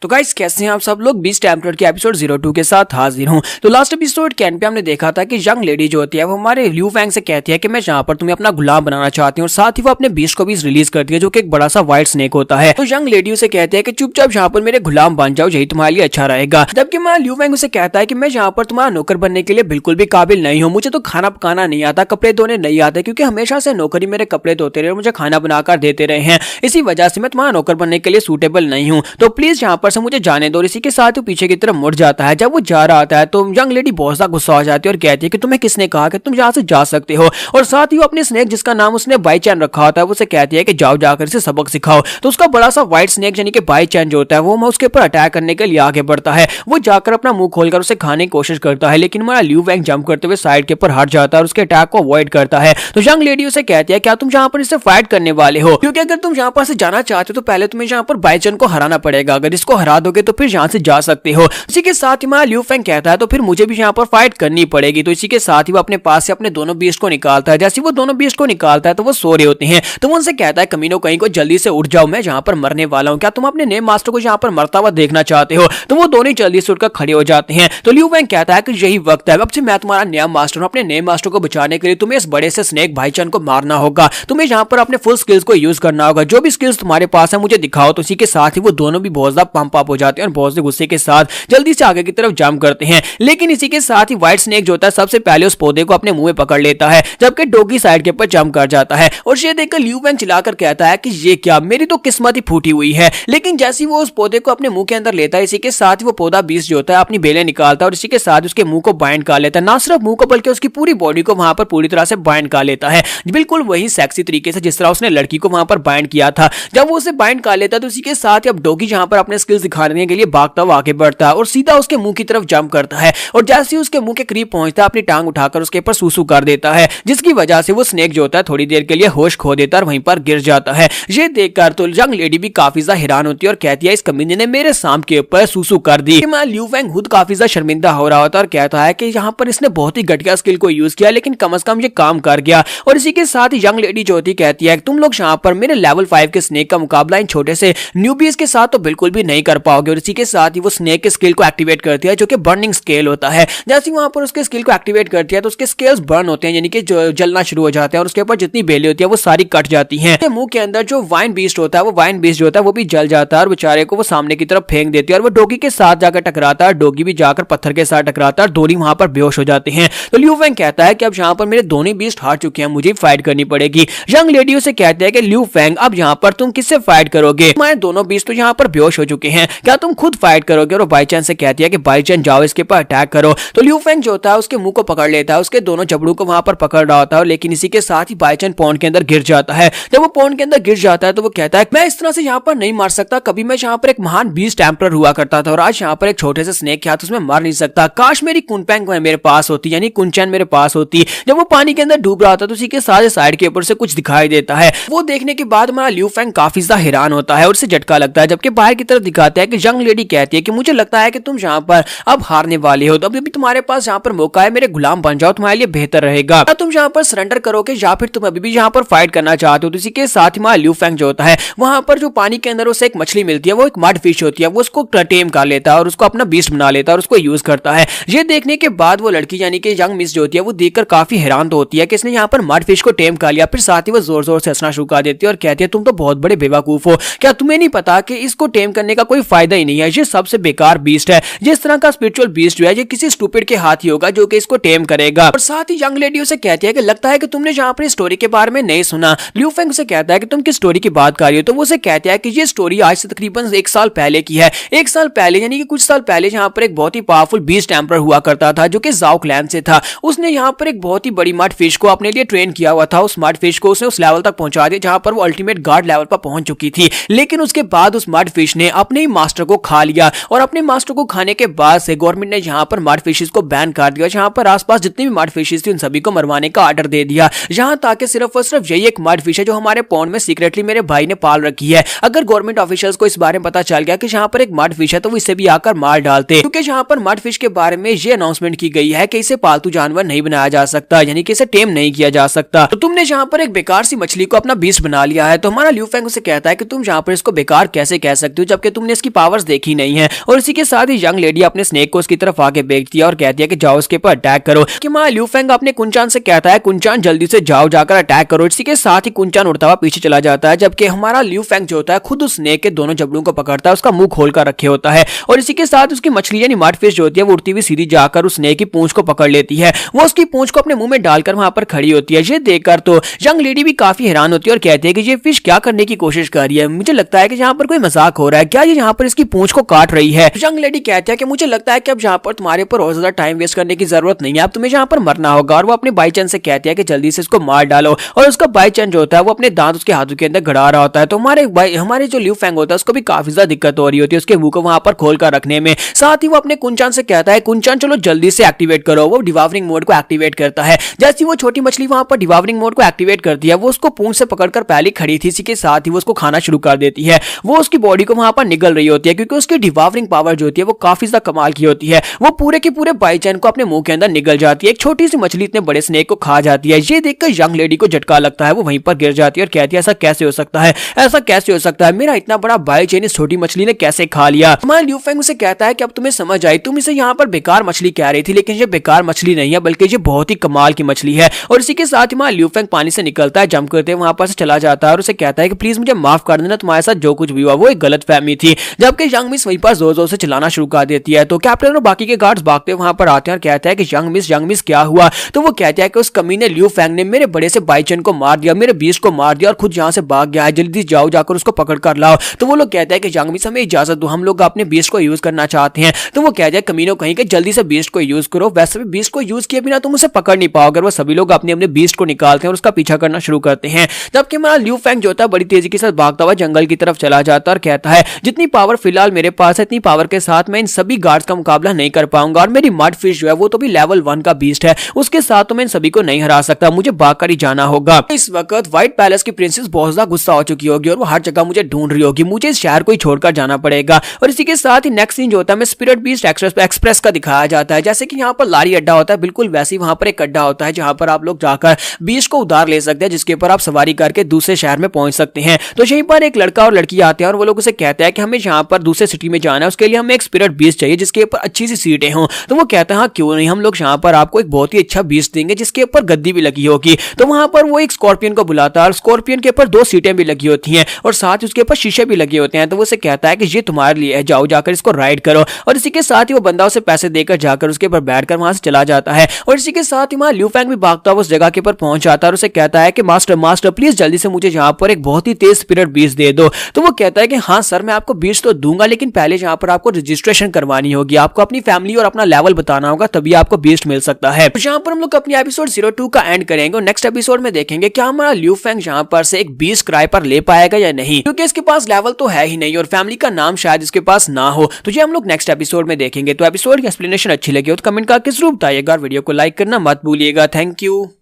तो गाइस कैसे हैं आप सब लोग। बीस्ट टेम्पलर के एपिसोड 02 के साथ हाजिर हूं। तो लास्ट एपिसोड के एंड पे हमने देखा था कि यंग लेडी जो होती है वो हमारे ल्यू फैंग से कहती है कि मैं यहाँ पर तुम्हें अपना गुलाम बनाना चाहती हूँ, और साथ ही वो अपने बीस्ट को भी रिलीज करती है जो कि एक बड़ा सा व्हाइट स्नेक होता है। तो यंग लेडी उसे कहती है कि चुपचाप यहाँ पर मेरे गुलाम बन जाओ, यही तुम्हारे लिए अच्छा रहेगा। जबकि हमारा ल्यू फैंग उसे कहता है कि मैं यहाँ पर तुम्हारा नौकर बनने के लिए बिल्कुल भी काबिल नहीं हूँ, मुझे तो खाना पकाना नहीं आता, कपड़े धोने नहीं आते, क्योंकि हमेशा से नौकरी मेरे कपड़े धोते रहे और मुझे खाना बनाकर देते रहे हैं, इसी वजह से मैं तुम्हारा नौकर बनने के लिए सूटेबल नहीं हूँ, तो प्लीज यहाँ पर से मुझे जाने दो। इसी के साथ वो पीछे की तरफ मुड़ जाता है। जब वो जा रहा होता है तो यंग लेडी बहुत सा गुस्सा हो जाती है और कहती है कि तुम्हें किसने कहा कि तुम यहाँ से जा सकते हो, और साथ ही वो अपने स्नेक जिसका नाम उसने बाई चैन रखा होता है वो उसे कहती है कि जाओ जाकर इसे सबक सिखाओ। तो उसका बड़ा सा व्हाइट स्नेक यानी कि बाई चैन जो होता है वो उसके ऊपर अटैक करने के लिए आगे बढ़ता है। वो जाकर अपना मुंह खोलकर उसे खाने की कोशिश करता है, लेकिन हमारा ल्यू फैंग जंप करते हुए साइड के ऊपर हट जाता है और उसके अटैक को अवॉइड करता है। तो यंग लेडी उसे कहती है क्या तुम यहाँ पर इससे फाइट करने वाले हो, क्योंकि अगर तुम यहाँ पर से जाना चाहते हो तो पहले तुम्हें यहाँ पर बाई चैन को हराना पड़ेगा, अगर इसको हरा दोगे तो फिर यहाँ से जा सकते हो। इसी के साथ ही हमारा ल्यू फैंग कहता है तो फिर मुझे भी यहाँ पर फाइट करनी पड़ेगी। तो इसी के साथ ही वो अपने पास से अपने दोनों बीस्ट को निकालता है। जैसे वो दोनों बीस्ट को निकालता है तो वो सो रहे होते हैं, तो वो उनसे कहता है कमीनों कहीं को जल्दी से उठ जाओ, मैं यहाँ पर मरने वाला हूँ, क्या तुम अपने नेम मास्टर को यहाँ पर मरता हुआ देखना चाहते हो। तो वो दोनों जल्दी से उठकर खड़े हो जाते हैं। तो ल्यू फैंग कहता है कि यही वक्त है, अब से मैं तुम्हारा नेम मास्टर हूँ, अपने नेम मास्टर को बचाने के लिए तुम्हें इस बड़े से स्नेक भाईचंद को मारना होगा, तुम्हें यहाँ पर अपने फुल स्किल्स को यूज करना होगा, जो भी स्किल्स तुम्हारे पास है मुझे दिखाओ। तो इसी के साथ ही वो दोनों भी बहुत ज्यादा पंप अप हो जाते हैं और बहुत से गुस्से के साथ जल्दी से आगे की तरफ जंप करते हैं। लेकिन इसी के साथ ही व्हाइट स्नेक जो होता है सबसे पहले उस पौधे को अपने मुंह में पकड़ लेता है, जबकि डॉगी साइड के ऊपर जंप कर जाता है। और ये देखकर ल्यू फैंग चिल्लाकर कहता है कि ये क्या, मेरी तो किस्मत ही फूटी हुई है। लेकिन जैसे वो उस पौधे को अपने मुंह के अंदर लेता है, इसी के साथ ही वो पौधा बीस्ट जो होता है अपनी बेलें निकालता है और इसी के साथ उसके मुंह को बाइंड कर लेता है। ना सिर्फ मुंह को बल्कि उसकी पूरी बॉडी को वहां पर पूरी तरह से बाइंड कर लेता है, बिल्कुल वही सेक्सी तरीके से जिस तरह उसने लड़की को वहां पर बाइंड किया था। जब वो उसे बाइंड कर लेता है तो इसी के साथ ही अब डॉगी जहां पर अपने स्किल्स दिखाने के लिए भागता हुआ आगे बढ़ता है और सीधा उसके मुंह की तरफ जंप करता है, और जैसे ही उसके मुंह के करीब पहुंचता है अपनी टांग उठाकर उसके ऊपर सूसू कर देता है, जिसकी वजह से वो स्नेक जो होता है थोड़ी देर के लिए होश खो देता है और वहीं पर गिर जाता है। ये देखकर तो यंग लेडी भी काफी ज्यादा हैरान होती है और कहती है इस कमीने ने मेरे सांप के ऊपर सूसू कर दी। ल्यू फैंग खुद काफी ज्यादा शर्मिंदा हो रहा होता है और कहता है कि यहाँ पर इसने बहुत ही घटिया स्किल को यूज किया, लेकिन कम से कम ये काम कर गया। और इसी के साथ ही यंग लेडी जो होती कहती है तुम लोग यहाँ पर मेरे लेवल 5 के स्नेक का मुकाबला इन छोटे से न्यूबीज के साथ तो बिल्कुल भी नहीं कर पाओगे। और इसी के साथ ही वो स्नेक के स्किल को एक्टिवेट करती है जो कि बर्निंग स्केल होता है। जैसे वहां पर उसके स्किल को एक्टिवेट करती है तो उसके स्केल्स बर्न होते हैं, यानी कि जलना शुरू हो जाते हैं और उसके ऊपर जितनी बेलें होती है वो सारी कट जाती हैं। मुंह के अंदर जो वाइन बीस्ट होता है वो भी जल जाता है और बेचारे को वो सामने की तरफ फेंक देती है और वो डॉगी के साथ जाकर टकराता है, डॉगी भी जाकर पत्थर के साथ टकराता है और दोनों वहां पर बेहोश हो जाते हैं। तो ल्यू फैंग कहता है कि अब यहाँ पर मेरे दोनों बीस्ट हार चुके हैं, मुझे फाइट करनी पड़ेगी। यंग लेडी उसे कहते हैं कि ल्यू फैंग अब यहाँ पर तुम किससे फाइट करोगे, तुम्हारे दोनों बीस्ट तो यहाँ पर बेहोश हो चुके हैं, क्या तुम खुद फाइट करोगे। और बाई चांस से कहती है कि बाई चांस जाओ इसके ऊपर अटैक करो। तो ल्यू फैंग जो होता है उसके मुंह को पकड़ लेता है, उसके दोनों जबड़ों को वहां पर पकड़ रहा होता है, लेकिन इसी के साथ ही बाई चांस पॉन्ड के अंदर गिर जाता है। जब वो पॉन्ड के अंदर गिर जाता है तो वो कहता है मैं इस तरह से यहाँ पर नहीं मार सकता, कभी मैं यहाँ पर एक महान बीस्ट टेम्पलर हुआ करता था और आज यहाँ पर एक छोटे से स्नेक था तो उसमें मार नहीं सकता, काश मेरी कुनपैंग मेरे पास होती, यानी कुनचैन मेरे पास होती। जब वो पानी के अंदर डूब रहा था तो उसी के साथ साइड के ऊपर से कुछ दिखाई देता है, वो देखने के बाद हमारा ल्यू फैंग काफी ज्यादा हैरान होता है और उसे झटका लगता है। जबकि बाहर की तरफ दिखाता है कि यंग लेडी कहती है कि मुझे लगता है कि तुम यहाँ पर अब हारने वाले हो, तो अभी तुम्हारे पास यहाँ पर मौका है, मेरे गुलाम बन जाओ, तुम्हारे लिए बेहतर रहेगा। तुम यहाँ पर सरेंडर करोगे या फिर तुम अभी भी यहाँ पर फाइट करना चाहते हो। तो इसी के साथ ही हमारा ल्यू फैंग जो होता है वहां पर जो पानी के अंदर उसे एक मछली मिलती है, वो एक मड फिश होती है, वो उसको टेम कर लेता है और उसको अपना बीस्ट बना लेता है और उसको यूज करता है। ये देखने के बाद वो लड़की यानी कि यंग मिस जो होती है वो देखकर काफी हैरान तो होती है कि इसने यहाँ पर मड फिश को टेम कर लिया। फिर साथ ही वो जोर जोर से हंसना शुरू कर देती है और कहती है तुम तो बहुत बड़े बेवकूफ हो, क्या तुम्हें नहीं पता कि इसको टेम करने का कोई फायदा ही नहीं है, ये सबसे बेकार बीस्ट है, जिस तरह का स्पिरिचुअल बीस्ट जो है ये किसी स्टूपिड के हाथ ही होगा जो कि इसको टेम करेगा। और साथ ही यंग लेडी उसे कहती है कि लगता है कि तुमने यहाँ पर स्टोरी के बारे में नहीं सुना। ल्यू फैंग उसे कहता है कि तुम किस स्टोरी की बात कर रही हो। तो वो उसे कहता है कि ये स्टोरी आज से तकरीबन 1 साल पहले की है। 1 साल पहले यानी कि कुछ साल पहले यहाँ पर एक बहुत ही पावरफुल बीस्ट टेम्पलर हुआ करता था जो कि जाओ क्लैन से था। उसने यहाँ पर एक बहुत ही बड़ी मड फिश को अपने लिए ट्रेन किया हुआ था। उस मड फिश को उसने उस लेवल तक पहुंचा दिया जहां पर वो अल्टीमेट गार्ड लेवल पर पहुंच चुकी थी। लेकिन उसके बाद उस मड फिश ने अपने ही मास्टर को खा लिया और अपने मास्टर को खाने के बाद से गवर्नमेंट ने यहाँ पर मड फिशेस को बैन कर दिया। जहां पर आसपास जितनी भी मड फिशेस थी उन सभी को मरवाने का ऑर्डर दे दिया, जहां ताकि सिर्फ और सिर्फ यही एक मड फिश है जो हमारे पॉन्ड में सीक्रेटली मेरे भाई ने पाल रखी है। अगर गवर्नमेंट ऑफिशियल्स को इस बारे में पता चल गया कि यहाँ पर एक मड फिश है तो वो इसे भी आकर मार डालते, क्योंकि यहाँ पर मड फिश के बारे में ये अनाउंसमेंट की गई है कि इसे पालतू जानवर नहीं बनाया जा सकता, यानी कि इसे टेम नहीं किया जा सकता। तो तुमने यहाँ पर एक बेकार सी मछली को अपना बीस्ट बना लिया है। तो हमारा ल्यू फैंग उसे कहता है कि तुम यहाँ पर इसको बेकार कैसे कह सकते हो जबकि तुमने हमने इसकी पावर्स देखी नहीं है। और इसी के साथ ही यंग लेडी अपने स्नेक को उसकी तरफ आगे भेजती है और कहती है कि जाओ उसके ऊपर अटैक करो। कि मां ल्यू फेंग अपने कुंचान से कहता है कुंचान जल्दी से जाओ जाकर अटैक करो। इसी के साथ ही कुंचान उड़ता हुआ पीछे चला जाता है, जबकि हमारा ल्यू फेंग जो होता है खुद उस स्नेक के दोनों जबड़ों को पकड़ता है, उसका मुंह खोल कर रखे होता है। और इसी के साथ उसकी मछली यानी मड फिश जो होती है वो उड़ती हुई सीधी जाकर उस स्नेक की पूंछ को पकड़ लेती है। वो उसकी पूंछ को अपने मुंह में डालकर वहां पर खड़ी होती है। ये देखकर तो यंग लेडी भी काफी हैरान होती है और कहती है कि ये फिश क्या करने की कोशिश कर रही है, मुझे लगता है कि यहाँ पर कोई मजाक हो रहा है, क्या ये यहाँ पर इसकी पूंछ को काट रही है। यंग लेडी कहती है कि मुझे लगता है कि अब यहाँ पर तुम्हारे ऊपर और ज्यादा टाइम वेस्ट करने की जरूरत नहीं है, अब तुम्हें यहाँ पर मरना होगा। और वो अपने बाई चांस से कहती है कि जल्दी से इसको मार डालो। और उसका बाई चांस जो होता है वो अपने दांत उसके हाथों के अंदर गड़ा रहा होता है। तो हमारे जो ल्यू फेंग होता है उसको भी काफी ज्यादा दिक्कत हो रही होती है उसके मुंह को वहां पर खोल कर रखने में। साथ ही वो अपने कुंचान से कहता है कुंचान चलो जल्दी से एक्टिवेट करो। वो डिवावरिंग मोड को एक्टिवेट करता है। जैसे वो छोटी मछली वहां पर डिवावरिंग मोड को एक्टिवेट करती है, वो उसको पूंछ से पकड़कर पहले खड़ी थी, इसी के साथ ही वो उसको खाना शुरू कर देती है। वो उसकी बॉडी को वहां पर निगल रही होती है क्योंकि उसकी डिवावरिंग पावर जो होती है वो काफी ज्यादा कमाल की होती है। वो पूरे के पूरे बाई चैन को अपने मुंह के अंदर निगल जाती है। एक छोटी सी मछली इतने बड़े स्नेक को खा जाती है। ये देखकर यंग लेडी को झटका लगता है, वो वहीं पर गिर जाती है और कहती है ऐसा कैसे हो सकता है, ऐसा कैसे हो सकता है, मेरा इतना बड़ा बाई चेन इस छोटी मछली ने कैसे खा लिया। हमारा ल्यू फेंग उसे कहता है कि अब तुम्हें समझ आई, तुम इसे यहाँ पर बेकार मछली कह रही थी, लेकिन ये बेकार मछली नहीं है बल्कि ये बहुत ही कमाल की मछली है। और इसी के साथ ही हमारा ल्यू फेंग पानी से निकलता है, जंप करते वहां पर से चला जाता है और उसे कहता है कि प्लीज मुझे माफ कर देना, तुम्हारे साथ जो कुछ भी हुआ वो एक गलत फहमी थी। जबकि यंग मिस वहीं पर जोर जोर से चलाना शुरू कर देती है। तो कैप्टन और बाकी के गार्ड्स भागते वहां पर आते हैं और कहते हैं कि यंग मिस क्या हुआ। तो वो कहता है कि उस कमीने ल्यू फेंग ने मेरे बड़े से बाई चैन को मार दिया, मेरे बीस्ट को मार दिया और खुद यहाँ से भाग गया है, जल्दी जाओ जाकर उसको पकड़ कर लाओ। तो वो लोग कहते हैं कि यंग मिस हमें इजाजत दो, हम लोग अपने बीस्ट को यूज करना चाहते हैं। तो वो कहते हैं कमीनों कहीं के जल्दी से बीस्ट को यूज करो, वैसे भी बीस्ट को यूज किए बिना तुम उसे पकड़ नहीं पाओगे। वो सभी लोग अपने अपने बीस्ट को निकालते हैं और उसका पीछा करना शुरू करते हैं। जबकि हमारा ल्यू फेंग जो होता है बड़ी तेजी के साथ भागता हुआ जंगल की तरफ चला जाता है और कहता है जितनी पावर फिलहाल मेरे पास है, इतनी पावर के साथ मैं इन सभी गार्ड्स का मुकाबला नहीं कर पाऊंगा। और मेरी मड फिश जो है वो तो भी लेवल 1 का बीस्ट है, उसके साथ तो मैं इन सभी को नहीं हरा सकता, मुझे भागकर ही जाना होगा। इस वक्त व्हाइट पैलेस की प्रिंसेस बहुत ज्यादा गुस्सा हो चुकी होगी और वो हर जगह मुझे ढूंढ रही होगी, मुझे इस शहर को ही छोड़कर जाना पड़ेगा। और इसी के साथ ही नेक्स्ट सीन जो होता है हमें स्पिरिट बीस्ट एक्सप्रेस का दिखाया जाता है। जैसे कि यहाँ पर लारी अड्डा होता है, बिल्कुल वैसे ही वहां पर एक अड्डा होता है जहां पर आप लोग जाकर बीस्ट को उधार ले सकते हैं, जिसके ऊपर आप सवारी करके दूसरे शहर में पहुंच सकते हैं। तो यहीं पर एक लड़का और लड़की आते हैं और वो लोग उसे कहते हैं कि हमें यहाँ पर दूसरे सिटी में जाना है, उसके लिए हमें एक स्पिरिट बीस्ट चाहिए जिसके ऊपर अच्छी सी सीटें हों। तो वो कहता है हाँ क्यों नहीं, हम लोग यहाँ पर आपको एक बहुत ही अच्छा बीस्ट देंगे जिसके ऊपर गद्दी भी लगी होगी। तो वहां पर वो एक स्कॉर्पियन को बुलाता है और स्कॉर्पियन के ऊपर 2 सीटें भी लगी होती हैं और साथ ही उसके ऊपर शीशे भी लगे होते हैं। तो वो उसे कहता है कि ये तुम्हारे लिए है, जाओ जाकर इसको राइड करो। और इसी के साथ ही वो बंदा उसे पैसे देकर जाकर उसके ऊपर बैठकर वहां से चला जाता है। और इसी के साथ ही वहां ल्यू फेंग भी भागता हुआ उस जगह के ऊपर पहुंच जाता है और उसे कहता है कि मास्टर प्लीज जल्दी से मुझे यहाँ पर एक बहुत ही तेज स्पिरिट बीस्ट दे दो। तो वो कहता है कि हाँ सर मैं आपको बीस्ट तो दूंगा, लेकिन पहले यहाँ पर आपको रजिस्ट्रेशन करवानी होगी, आपको अपनी फैमिली और अपना लेवल बताना होगा, तभी आपको बीस्ट मिल सकता है। तो यहाँ पर हम लोग अपनी एपिसोड 02 का एंड करेंगे और नेक्स्ट एपिसोड में देखेंगे क्या हमारा ल्यू फेंग यहाँ पर से एक बीस्ट किराए पर ले पाएगा या नहीं, क्योंकि इसके पास लेवल तो है ही नहीं और फैमिली का नाम शायद इसके पास ना हो। तो ये हम लोग नेक्स्ट एपिसोड में देखेंगे। तो एपिसोड की एक्सप्लेनेशन अच्छी लगी हो तो कमेंट करके जरूर बताइएगा और वीडियो को लाइक करना मत भूलिएगा। Thank you.